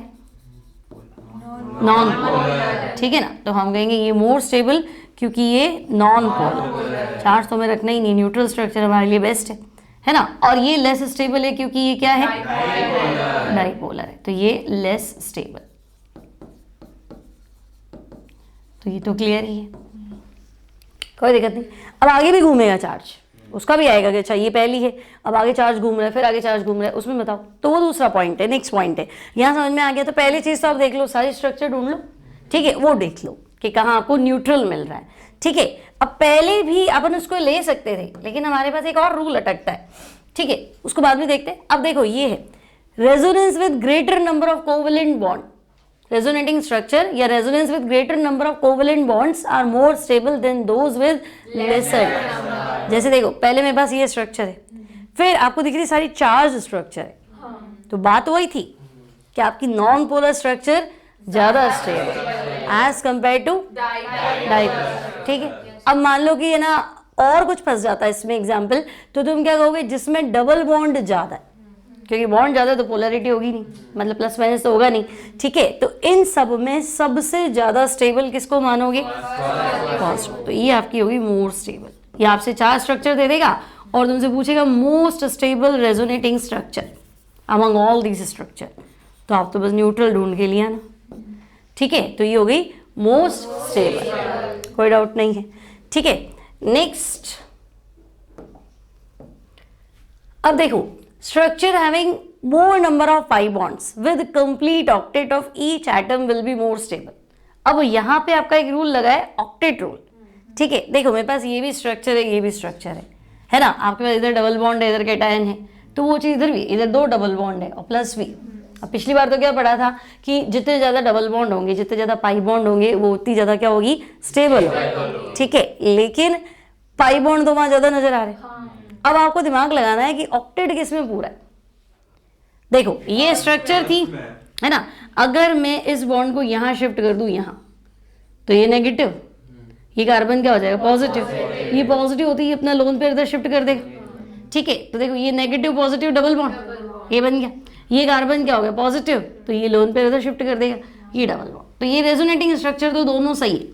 S1: नॉन पोलर। ठीक है ना, तो हम कहेंगे ये मोर स्टेबल क्योंकि ये नॉन पोलर, चार्ज तो हमें रखना ही नहीं, न्यूट्रल स्ट्रक्चर हमारे लिए बेस्ट है ना। और ये लेस स्टेबल है क्योंकि ये क्या है, डाइपोलर है, तो ये लेस स्टेबल। तो ये तो क्लियर ही है, कोई दिक्कत नहीं। अब आगे भी घूमेगा चार्ज, उसका भी आएगा कि अच्छा ये पहली है, अब आगे चार्ज घूम रहा है, फिर आगे चार्ज घूम रहा है, उसमें बताओ, तो वो दूसरा पॉइंट है, नेक्स्ट पॉइंट है। यहाँ समझ में आ गया, तो पहली चीज तो आप देख लो, सारी स्ट्रक्चर ढूंढ लो, ठीक है, वो देख लो कि कहाँ आपको न्यूट्रल मिल रहा है। ठीक है, अब पहले भी अपन उसको ले सकते थे, लेकिन हमारे पास एक और रूल अटकता है, ठीक है, उसको बाद में देखते हैं। अब देखो ये है resonance with greater number of covalent bond, resonating structure या resonance with greater number of covalent bonds are more stable than those with lesser. जैसे देखो पहले मेरे पास ये स्ट्रक्चर है, फिर आपको दिख रही सारी चार्ज स्ट्रक्चर है, तो बात वही थी कि आपकी नॉन पोलर स्ट्रक्चर ज्यादा stable as compare to dipolar. ठीक है, अब मान लो कि ये ना और कुछ फंस जाता है इसमें एग्जाम्पल, तो तुम क्या कहोगे, जिसमें डबल बॉन्ड ज्यादा है, क्योंकि बॉन्ड ज्यादा तो पोलैरिटी होगी नहीं, मतलब प्लस माइनस तो होगा नहीं। ठीक है, तो इन सब में सबसे ज्यादा स्टेबल किसको मानोगे, फर्स्ट, तो ये आपकी होगी मोर स्टेबल। ये आपसे 4 स्ट्रक्चर दे देगा और तुमसे पूछेगा most stable resonating structure among all these structure, तो आप तो बस न्यूट्रल ढूंढ के लिया ना। ठीक है, तो ये हो गई मोस्ट स्टेबल, कोई डाउट नहीं है। ठीक है, नेक्स्ट, अब देखो structure having more number of 5 bonds with complete octet of each atom will be more stable. अब यहाँ पे आपका एक रूल लगा है, ऑक्टेट रूल। ठीक है, देखो मेरे पास ये भी स्ट्रक्चर है, ये भी स्ट्रक्चर है ना, आपके पास इधर डबल बॉन्ड है, इधर कैटायन है, तो वो चीज इधर भी, इधर 2 डबल बॉन्ड है और प्लस भी, अब पिछली बार तो क्या पढ़ा था कि जितने ज़्यादा डबल बॉन्ड होंगे, जितने ज़्यादा पाई बॉन्ड होंगे, वो उतनी ज़्यादा क्या होगी, स्टेबल होगी, ठीक है। लेकिन पाई बॉन्ड तो वहाँ ज़्यादा नजर आ रहे हैं। अब आपको दिमाग लगाना है कि ऑक्टेट किस में पूरा है। देखो ये स्ट्रक्चर थी, है ना, अगर मैं इस बॉन्ड को यहाँ शिफ्ट कर दूँ यहाँ, तो ये नेगेटिव, ये कार्बन क्या हो जाएगा, पॉजिटिव। ये पॉजिटिव होती है अपना लोन पेयर इधर शिफ्ट कर देगा, ठीक है। तो देखो ये नेगेटिव पॉजिटिव डबल बॉन्ड, ये बन गया। ये कार्बन क्या हो गया, पॉजिटिव, तो ये लोन पेयर इधर शिफ्ट कर देगा, ये डबल बॉन्ड। तो ये रेजोनेटिंग स्ट्रक्चर तो दोनों सही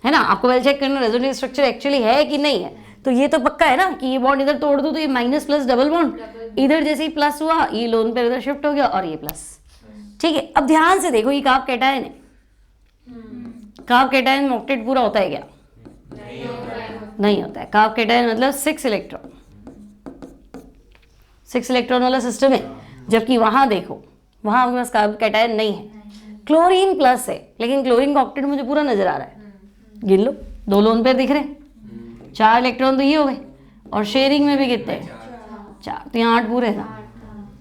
S1: है ना। आपको वेल चेक करना रेजोनेटिंग स्ट्रक्चर एक्चुअली है कि नहीं है। तो ये तो पक्का है ना कि ये बॉन्ड इधर तोड़ दो तो ये माइनस प्लस डबल बॉन्ड, इधर जैसे ही प्लस हुआ ये लोन पेयर इधर शिफ्ट हो गया और ये प्लस, ठीक है। अब ध्यान से देखो ये कार्ब कैटायन है, कार्ब कैटायन में ऑक्टेट पूरा होता है क्या, नहीं होता है। कार्ब कैटायन मतलब 6 इलेक्ट्रॉन, 6 इलेक्ट्रॉन वाला सिस्टम है। जबकि वहां देखो, वहां आपके पास कार्ब कैटायन नहीं है, क्लोरीन प्लस है, लेकिन क्लोरीन का ऑक्टेट मुझे पूरा नजर आ रहा है। गिन लो, 2 लोन पेयर दिख रहे हैं, 4 इलेक्ट्रॉन तो ये हो गए, और शेयरिंग में भी कितने, 4, तो यहाँ 8 पूरे हैं ना।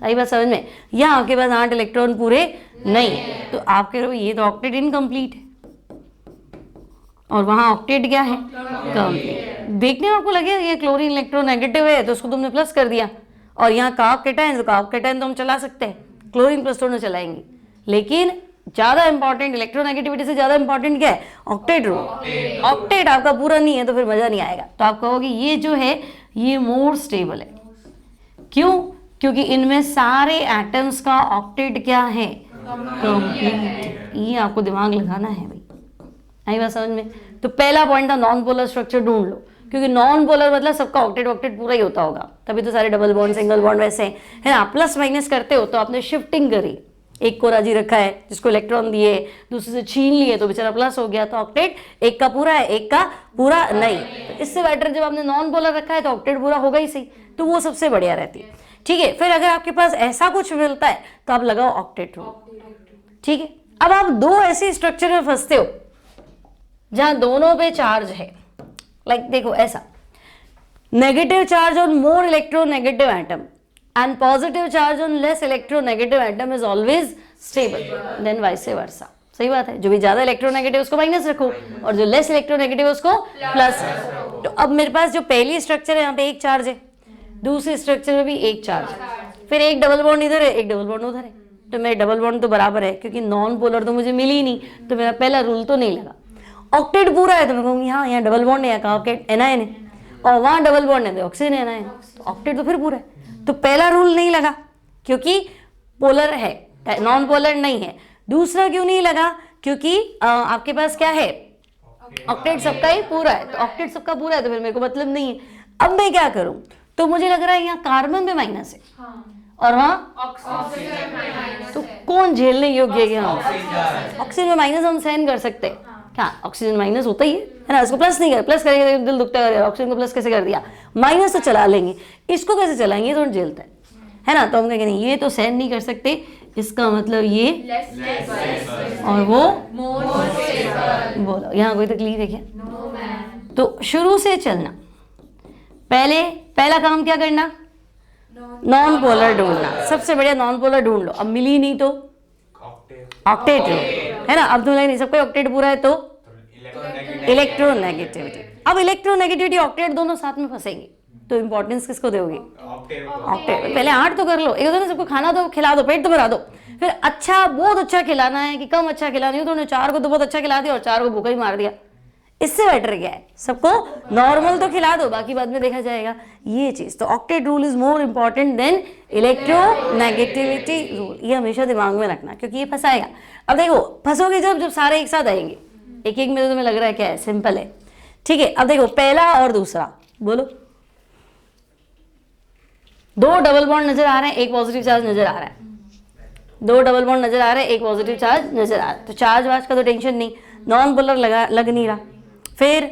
S1: आई बात समझ में। यहाँ आपके पास 8 इलेक्ट्रॉन पूरे नहीं है, तो आप कह रहे हो ये तो ऑक्टेट इनकम्प्लीट है, और वहाँ ऑक्टेट क्या है, कंप्लीट। देखने में आपको लगे ये क्लोरीन इलेक्ट्रोनेगेटिव है तो उसको तुमने प्लस कर दिया, और यहाँ कार्ब कैटायन, तो कार्ब कैटायन तो हम चला सकते हैं, क्लोरीन प्लस थोड़ा चलाएंगे। लेकिन ज़्यादा इंपॉर्टेंट, इलेक्ट्रोनेगेटिविटी से ज़्यादा इंपॉर्टेंट क्या है, ऑक्टेट रूल। ऑक्टेट आपका पूरा नहीं है तो फिर मज़ा नहीं आएगा। तो आप कहोगे ये जो है ये मोर स्टेबल है। क्यों? क्योंकि इनमें सारे एटम्स का ऑक्टेट क्या है, कंप्लीट। ये आपको दिमाग लगाना है भाई, आई बात समझ में। तो पहला पॉइंट था नॉन पोलर स्ट्रक्चर ढूंढ लो, क्योंकि नॉन पोलर मतलब सबका ऑक्टेट ऑक्टेट पूरा ही होता होगा, तभी तो सारे डबल बॉन्ड सिंगल बॉन्ड वैसे है ना। प्लस माइनस करते हो तो आपने शिफ्टिंग करी, एक को राजी रखा है जिसको इलेक्ट्रॉन दिए, दूसरे से छीन लिए तो बेचारा प्लस हो गया, तो ऑक्टेट एक का पूरा है एक का पूरा नहीं। तो इससे बेटर जब आपने नॉन पोलर रखा है तो ऑक्टेट पूरा होगा ही सही, तो वो सबसे बढ़िया रहती है, ठीक है। फिर अगर आपके पास ऐसा कुछ मिलता है तो आप लगाओ ऑक्टेट रूल, ठीक है। अब आप 2 ऐसे स्ट्रक्चर में फंसते हो जहां दोनों पे चार्ज है, लाइक देखो ऐसा, negative charge on more electronegative atom and positive charge on less electronegative atom is always stable, then vice versa. सही बात है, जो भी ज्यादा इलेक्ट्रोनेगेटिव उसको माइनस रखो और जो लेस इलेक्ट्रोनेगेटिव उसको प्लस रखो। तो अब मेरे पास जो पहली स्ट्रक्चर है यहाँ पे एक चार्ज है, दूसरी स्ट्रक्चर में भी एक चार्ज है, फिर एक डबल बॉन्ड इधर है एक डबल बॉन्ड उधर है, तो मेरे डबल बॉन्ड तो बराबर है, क्योंकि नॉन पोलर तो मुझे मिली ही नहीं, तो मेरा पहला रूल तो नहीं लगा। ऑक्टेट पूरा है तो मैं कहूँगी हाँ यहाँ डबल बॉन्ड है, यहाँ ऑक्टेट एनायन है, और वहाँ डबल बॉन्ड है तो ऑक्सीजन एनायन, तो ऑक्टेट तो फिर पूरा है। तो पहला रूल नहीं लगा क्योंकि पोलर है, नॉन पोलर नहीं है। दूसरा क्यों नहीं लगा, क्योंकि आपके पास क्या है, ऑक्टेट सबका ही पूरा है, तो ऑक्टेट सबका पूरा है तो फिर मेरे को मतलब नहीं है। अब मैं क्या करूं, तो मुझे लग रहा है यहाँ कार्बन में माइनस है और वहाँ ऑक्सीजन, तो कौन झेलने योग्य है, ऑक्सीजन में माइनस हम सहन कर सकते हैं क्या, ऑक्सीजन माइनस होता ही है ना, इसको प्लस नहीं कर, प्लस करेंगे तो दिल दुखता है, ऑक्सीजन को प्लस कैसे कर दिया, माइनस तो चला लेंगे, इसको कैसे चलाएंगे, तो झेलता है ना। तो हम कहेंगे नहीं ये तो सहन नहीं कर सकते, इसका मतलब ये और वो बोलो, यहाँ कोई तकलीफ है क्या? तो शुरू से चलना, पहला काम क्या करना, नॉन पोलर ढूंढना, सबसे बढ़िया नॉन पोलर ढूंढ लो। अब मिली नहीं तो ऑक्टेट है ना, अब तो नहीं सबका ऑक्टेट पूरा है तो इलेक्ट्रोनेगेटिविटी। अब इलेक्ट्रोनेगेटिविटी ऑक्टेट दोनों साथ में फंसेंगे तो इंपॉर्टेंस किसको दोगे, ऑक्टेट। पहले 8 तो कर लो, एक होता है ना सबको खाना दो खिला दो पेट तो भरा दो, फिर अच्छा बहुत अच्छा खिलाना है कि कम अच्छा खिलाना है, तो 4 को तो बहुत अच्छा खिला दिया और 4 को भूखा ही मार दिया, इससे बेटर क्या है, सबको नॉर्मल तो खिला दो बाकी बाद में देखा जाएगा ये चीज। तो octet rule is more important than electronegativity rule, ये हमेशा दिमाग में रखना क्योंकि ये फंसाएगा। अब देखो फंसोगे जब सारे एक साथ आएंगे, एक एक में तो तुम्हें लग रहा है क्या है, सिंपल है, ठीक है। अब देखो पहला और दूसरा बोलो, 2 डबल बॉन्ड नजर आ रहे हैं, एक पॉजिटिव चार्ज नजर आ रहा है, 2 डबल बॉन्ड नजर आ रहे हैं, एक पॉजिटिव चार्ज नजर आ रहा है, तो चार्ज वार्ज का तो टेंशन नहीं, नॉन पोलर लग नहीं रहा। फिर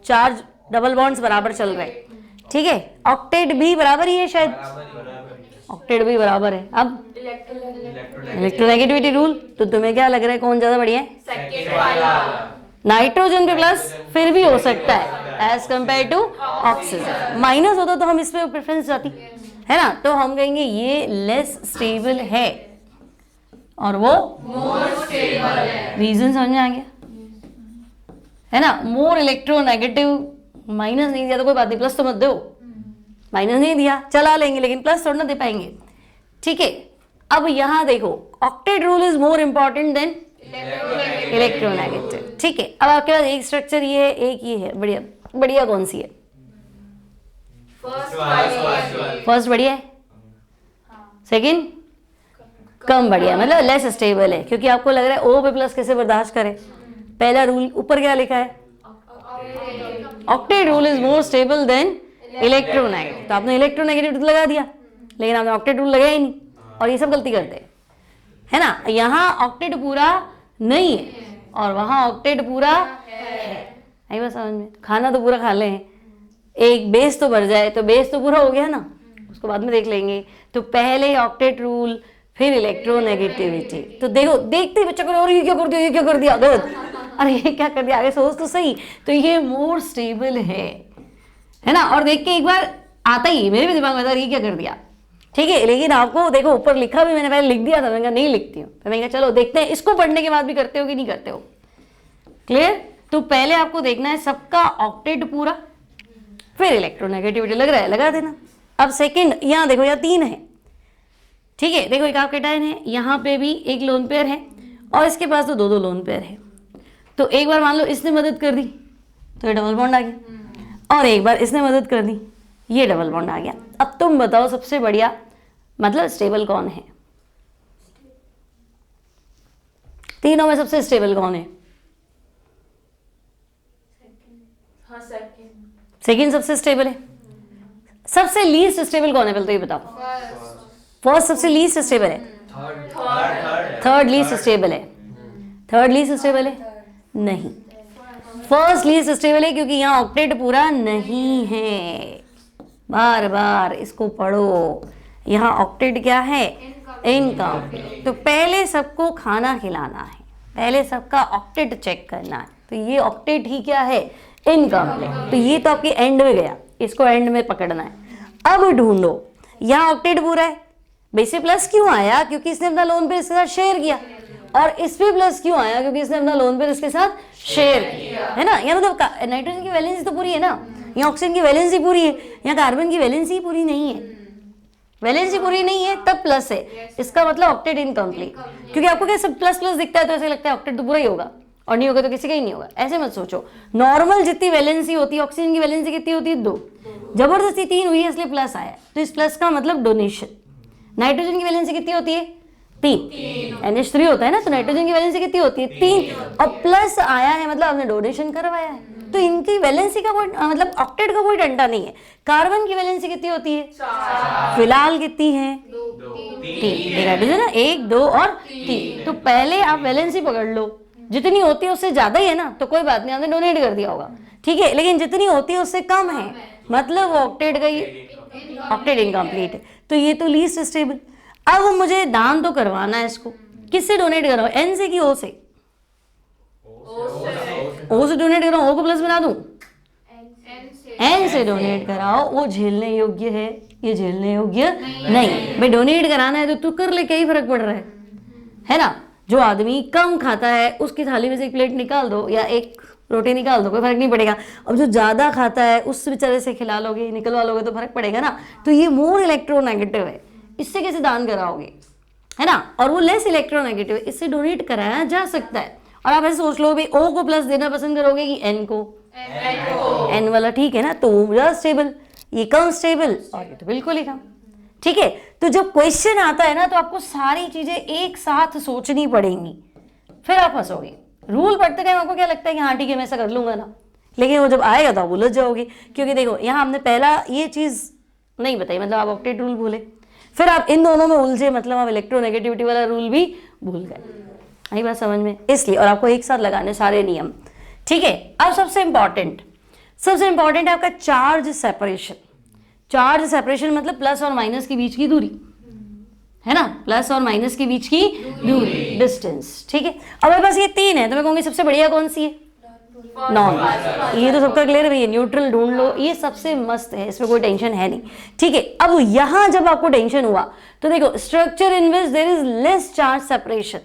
S1: चार्ज डबल बॉन्ड्स बराबर चल रहे हैं, ठीक है। ऑक्टेट भी बराबर ही है, शायद ऑक्टेट भी बराबर है। अब इलेक्ट्रोनेगेटिविटी रूल, तो तुम्हें क्या लग रहा है कौन ज्यादा बढ़िया है, नाइट्रोजन पे प्लस फिर भी हो सकता है as compare to oxygen, minus होता तो हम इस पे प्रेफरेंस जाती है ना, तो हम कहेंगे ये लेस स्टेबल है, और वो रीजन समझ में आ गया है ना। मोर इलेक्ट्रोनेगेटिव, माइनस नहीं दिया तो कोई बात नहीं, प्लस तो मत दो, माइनस नहीं दिया चला लेंगे लेकिन प्लस थोड़ा ना दे पाएंगे, ठीक है। अब यहाँ देखो octet rule is more important than electronegative, ठीक है। अब आपके पास एक स्ट्रक्चर ये है, एक ये है, बढ़िया बढ़िया कौन सी है? फर्स्ट बढ़िया है, सेकंड कम बढ़िया, मतलब लेस स्टेबल है, क्योंकि आपको लग रहा है ओ पे प्लस कैसे बर्दाश्त करे। पहला रूल ऊपर क्या लिखा है? Octet rule is more stable then electronegative, तो आपने इलेक्ट्रोनेगेटिव लगा दिया लेकिन आपने ऑक्टेट रूल लगाया ही नहीं, और ये सब गलती करते हैं है ना। यहाँ ऑक्टेट पूरा नहीं है और वहाँ ऑक्टेट पूरा है, आई बस समझ में। खाना तो पूरा खा लें, एक बेस तो बढ़ जाए, तो बेस तो पूरा हो गया ना, उसको बाद में देख लेंगे। तो पहले ऑक्टेट रूल फिर इलेक्ट्रोनेगेटिविटी। तो देखो देखते ही बच्चा को और ये क्या कर दिया, ये क्या कर दिया, गलत, अरे ये क्या कर दिया, आगे सोच तो सही। तो ये मोर स्टेबल है ना। और देख के एक बार आता ही मेरे भी दिमाग में था ये क्या कर दिया, ठीक है। लेकिन आपको देखो ऊपर लिखा भी मैंने पहले लिख दिया था, मैंने कहा नहीं लिखती हूँ, तो मैंने कहा चलो देखते हैं इसको पढ़ने के बाद भी करते हो कि नहीं करते हो, क्लियर। तो पहले आपको देखना है सबका ऑक्टेट पूरा, फिर इलेक्ट्रोनेगेटिविटी लग रहा है लगा देना। अब सेकंड, यहाँ देखो यहाँ 3 है, ठीक है। देखो एक आप कैटायन है, यहाँ पे भी एक लोन पेयर है और इसके पास तो 2 लोन पेयर है। तो एक बार मान लो इसने मदद कर दी तो ये डबल बॉन्ड आ गया, और एक बार इसने मदद कर दी ये डबल बॉन्ड आ गया। अब तुम बताओ सबसे बढ़िया मतलब स्टेबल कौन है? तीनों में सबसे स्टेबल कौन है? सेकंड सबसे स्टेबल है। सबसे लीस्ट स्टेबल कौन है पहले तो ये बताओ? फर्स्ट सबसे लीस्ट स्टेबल है, थर्ड लीस्ट स्टेबल है, थर्ड लीस्ट स्टेबल है नहीं, फर्स्ट लीस्ट स्टेबल है क्योंकि यहाँ ऑक्टेट पूरा नहीं है। बार बार इसको पढ़ो, यहाँ ऑक्टेट क्या है? इनकम्प्लीट। तो पहले सबको खाना खिलाना है, पहले सबका ऑक्टेट चेक करना है। तो ये ऑक्टेट ही क्या है? इनकम्प्लीट। तो ये तो आपके एंड में गया, इसको एंड में पकड़ना है। अब ढूंढो यहाँ ऑक्टेट पूरा है, बेसिक प्लस क्यों आया? क्योंकि इसने अपना लोन पेयर इसके साथ शेयर किया। और इस पे प्लस क्यों आया? क्योंकि इसने अपना लोन पेयर इसके साथ शेयर किया, है ना। यहाँ मतलब नाइट्रोजन की वैलेंसी तो पूरी है ना, यहाँ ऑक्सीजन की वैलेंसी पूरी है, यहाँ कार्बन की वैलेंसी पूरी नहीं है। वैलेंसी पूरी नहीं है तब प्लस है, इसका मतलब ऑक्टेट इनकम्प्लीट। क्योंकि आपको क्या सब प्लस प्लस दिखता है तो ऐसे लगता है ऑक्टेट तो पूरा ही होगा, और नहीं होगा तो किसी का ही नहीं होगा। ऐसे मत सोचो, नॉर्मल जितनी वैलेंसी होती है, ऑक्सीजन की वैलेंसी कितनी होती है? 2, जबरदस्ती 3 हुई है इसलिए प्लस आया। तो इस प्लस का मतलब डोनेशन। नाइट्रोजन की वैलेंसी कितनी होती है? 3, NH3 होता है ना, तो नाइट्रोजन की वैलेंसी कितनी होती है? 3, और प्लस आया है मतलब आपने डोनेशन करवाया है। तो इनकी वैलेंसी का कोई मतलब ऑक्टेट का कोई डंडा नहीं है। कार्बन की वैलेंसी कितनी होती है? 4, फिलहाल कितनी है? 3। नाइट्रोजन ना 1, 2 और 3। तो पहले आप वैलेंसी पकड़ लो, जितनी होती है उससे ज्यादा ही है ना तो कोई बात नहीं, आपने डोनेट कर दिया होगा, ठीक है। लेकिन जितनी होती है उससे कम है मतलब ऑक्टेट का ही ऑक्टेट इनकम्प्लीट है। तो ये तो लीस्ट स्टेबल। अब मुझे दान तो करवाना है इसको, किससे डोनेट कराओ? एन से कि ओ से? ओ से डोनेट कराओ, ओ को प्लस बना दूं? एन से डोनेट कराओ। वो झेलने योग्य है, ये झेलने योग्य नहीं। भाई डोनेट कराना है तो तू कर ले, क्या ही फर्क पड़ रहा है ना। जो आदमी कम खाता है उसकी थाली में से एक प्लेट निकाल दो या एक रोटी निकाल दो, कोई फर्क नहीं पड़ेगा। अब जो ज्यादा खाता है उस बेचारे से खिला लोगे, निकलवा लोगे तो फर्क पड़ेगा ना। तो ये मोर इलेक्ट्रोनेगेटिव है, इससे कैसे दान कराओगे, है ना। और वो लेस इलेक्ट्रोनेगेटिव है, इससे डोनेट कराया जा सकता है। और आप ऐसे सोच लो भाई ओ को प्लस देना पसंद करोगे कि एन को? एन वाला, ठीक है ना। तो वो स्टेबल, ये कम स्टेबल और ये तो बिल्कुल ही कम, ठीक है। तो जब क्वेश्चन आता है ना तो आपको सारी चीजें एक साथ सोचनी पड़ेंगी, फिर आप फंसोगे। रूल पढ़ते टाइम आपको क्या लगता है कि हाँ ठीक है मैं ऐसा कर लूंगा ना, लेकिन वो जब आएगा तो आप उलझ जाओगे। क्योंकि देखो यहाँ हमने पहला ये चीज नहीं बताई, मतलब आप ऑक्टेट रूल भूले, फिर आप इन दोनों में उलझे, मतलब आप इलेक्ट्रोनेगेटिविटी वाला रूल भी भूल गए। आई बात समझ में? इसलिए, और आपको एक साथ लगाने सारे नियम, ठीक है। अब सबसे इंपॉर्टेंट है आपका चार्ज सेपरेशन। चार्ज सेपरेशन मतलब प्लस और माइनस के बीच की दूरी, है ना, प्लस और माइनस के बीच की दूरी, डिस्टेंस, ठीक है। अब मेरे पास ये 3 है तो मैं कहूंगी सबसे बढ़िया कौन सी है? नॉन। ये तो सबका क्लियर है भैया, न्यूट्रल ढूंढ लो, ये सबसे मस्त है, इसमें कोई टेंशन है नहीं। ठीक है, अब यहां जब आपको टेंशन हुआ तो देखो structure in which there is less charge separation,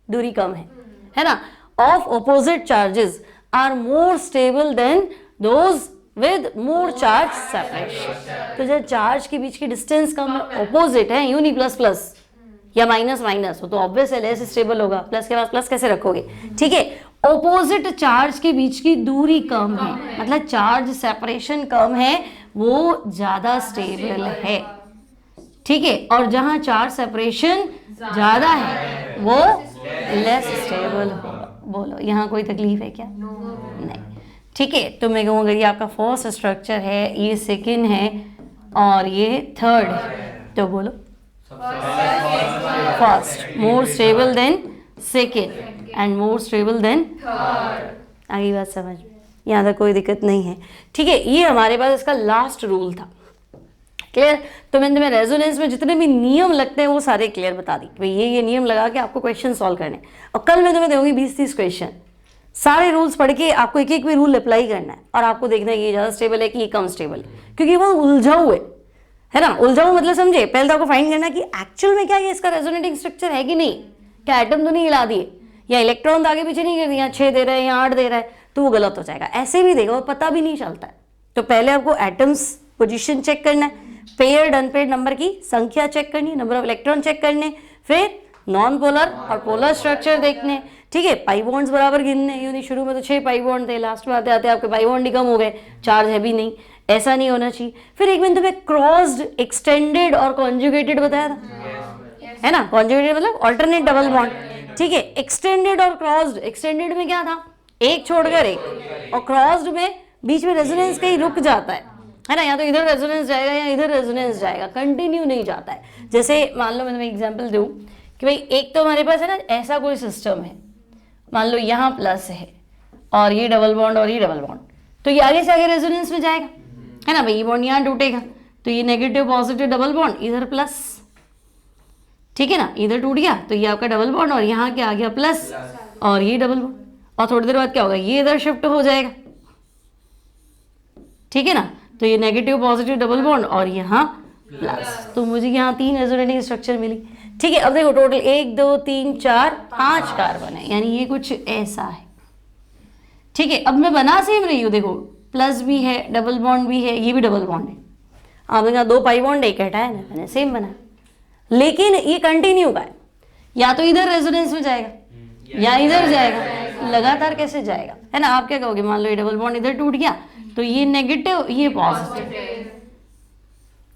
S1: दूरी कम है ना, of opposite charges are more stable than those with more charge separation. तो जब चार्ज के बीच की डिस्टेंस कम है, ऑपोजिट है, यूं नहीं प्लस प्लस या माइनस माइनस, तो ऑब्वियस है लेस स्टेबल होगा, प्लस के पास प्लस कैसे रखोगे। ठीक है, ऑपोजिट चार्ज के बीच की दूरी कम है, मतलब चार्ज सेपरेशन कम है, वो ज्यादा स्टेबल है। ठीक है, और जहां चार्ज सेपरेशन ज्यादा है वो लेस स्टेबल होगा। बोलो यहाँ कोई तकलीफ है क्या? नहीं। ठीक है, तो मैं कहूँ अगर ये आपका फर्स्ट स्ट्रक्चर है, ये सेकंड है और ये थर्ड है, तो बोलो first more stable then second and more stable then third. आगे बात समझ में, यहाँ तक कोई दिक्कत नहीं है। ठीक है, ये हमारे पास इसका लास्ट रूल था। क्लियर? तो मैंने तुम्हें रेजोनेंस में जितने भी नियम लगते हैं वो सारे क्लियर बता दी, भाई ये नियम लगा के आपको क्वेश्चन सॉल्व करने, और कल मैं तुम्हें दूंगी 20-30 क्वेश्चन, सारे रूल्स पढ़ के आपको एक एक भी रूल अप्लाई करना है और आपको देखना है कि ये ज़्यादा स्टेबल है कि ये कम स्टेबल है, क्योंकि वो उलझाऊ है ना। उलझाऊ मतलब समझे, पहले तो आपको फाइंड करना कि एक्चुअल में क्या ये इसका रेजोनेटिंग स्ट्रक्चर है कि नहीं, क्या एटम तो नहीं हिला दिए या इलेक्ट्रॉन तो आगे पीछे नहीं कर दिए, यहाँ 6 दे रहा है यहाँ 8 दे रहा है, तो वो गलत हो जाएगा। ऐसे भी देगा वो पता भी नहीं चलता है। तो पहले आपको एटम्स पोजीशन चेक करना है, पेयर्ड अनपेयर्ड नंबर की संख्या चेक करनी, नंबर ऑफ इलेक्ट्रॉन चेक करने, फिर नॉन पोलर और पोलर स्ट्रक्चर देखने। ठीक है, पाई बॉन्ड्स बराबर गिनने, यूं नहीं शुरू में तो 6 पाई बॉन्ड थे, लास्ट में आते आते आपके पाई बॉन्ड ही कम हो गए, चार्ज है भी नहीं, ऐसा नहीं होना चाहिए। फिर एक मिनट तुम्हें क्रॉस्ड, एक्सटेंडेड और कॉन्जुगेटेड बताया था, है ना। कॉन्जुगेटेड मतलब ऑल्टरनेट डबल बॉन्ड। ठीक है, एक्सटेंडेड और क्रॉस्ड, एक्सटेंडेड में क्या था, एक छोड़कर एक, और क्रॉस्ड में बीच में रेजोनेंस कहीं रुक जाता है ना, या तो इधर रेजोनेंस जाएगा या इधर रेजोनेंस जाएगा, कंटिन्यू नहीं जाता है। जैसे मान लो मैं तुम्हें एग्जांपल दूं कि भाई एक तो हमारे पास है ना ऐसा कोई सिस्टम है, मान लो यहाँ प्लस है और ये डबल बॉन्ड और ये डबल बॉन्ड, तो ये आगे से आगे रेजोनेंस में जाएगा, है ना भाई। ये बॉन्ड यहाँ टूटेगा तो ये नेगेटिव पॉजिटिव डबल बॉन्ड इधर प्लस, ठीक है ना, इधर टूट गया तो ये आपका डबल बॉन्ड और यहाँ क्या आ गया प्लस, और ये डबल बॉन्ड, और थोड़ी देर बाद क्या होगा, ये इधर शिफ्ट हो जाएगा, ठीक है ना। तो ये नेगेटिव पॉजिटिव डबल बॉन्ड और यहाँ प्लस, तो मुझे यहाँ 3 रेजोनेटिंग स्ट्रक्चर मिली। ठीक है, अब देखो टोटल 1 2 3 4 5 कार्बन है, यानी ये कुछ ऐसा है। ठीक है, अब मैं बना सेम रही हूँ, देखो प्लस भी है, डबल बॉन्ड भी है, ये भी डबल बॉन्ड है। आपने कहा 2 पाई बॉन्ड एक हटाया ना, मैंने सेम बना, लेकिन ये कंटिन्यू का है, या तो इधर रेजोनेंस में जाएगा या इधर जाएगा, लगातार कैसे जाएगा, है ना। आप क्या कहोगे, मान लो ये डबल बॉन्ड इधर टूट गया तो ये नेगेटिव ये पॉजिटिव,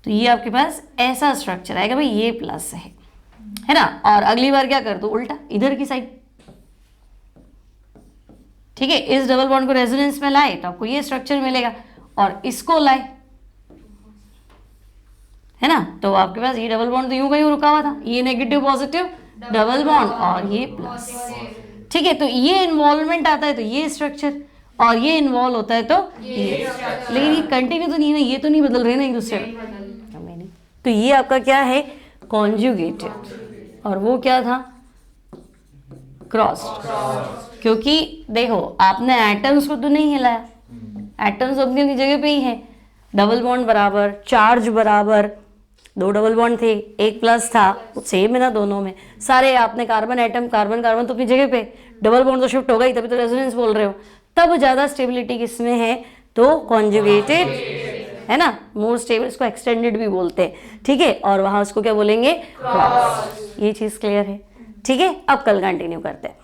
S1: तो ये आपके पास ऐसा स्ट्रक्चर आएगा भाई, ये प्लस है ना। और अगली बार क्या कर दो, उल्टा इधर की साइड। ठीक है, इस डबल बॉन्ड को रेजोनेंस में लाए तो आपको ये स्ट्रक्चर मिलेगा, और इसको लाए, है ना, तो आपके पास ये डबल बॉन्ड तो यूं कहीं रुका हुआ था, ये नेगेटिव पॉजिटिव डबल बॉन्ड और ये प्लस। ठीक है, तो ये इन्वॉल्वमेंट आता है तो ये स्ट्रक्चर, और ये इन्वॉल्व होता है तो ये, लेकिन ये कंटिन्यू तो नहीं है, ये तो नहीं बदल रहे ना एक दूसरे में। तो ये आपका क्या है, कॉन्जुगेटेड, और वो क्या था, क्रॉस्ड। क्योंकि देखो आपने एटम्स को तो नहीं हिलाया, एटम्स अपनी अपनी जगह पे ही है, डबल बॉन्ड बराबर, चार्ज बराबर, 2 डबल बॉन्ड थे, एक प्लस था, सेम है ना दोनों में, सारे आपने कार्बन एटम, कार्बन कार्बन तो अपनी जगह पे, डबल बॉन्ड तो शिफ्ट होगा ही, तभी तो रेजोनेंस बोल रहे हो। तब ज्यादा स्टेबिलिटी किसमें है, तो कॉन्जुगेटेड, है ना, मोर स्टेबल, इसको एक्सटेंडेड भी बोलते हैं। ठीक है, और वहां उसको क्या बोलेंगे, क्रॉस। ये चीज क्लियर है। ठीक है, अब कल कंटिन्यू करते हैं।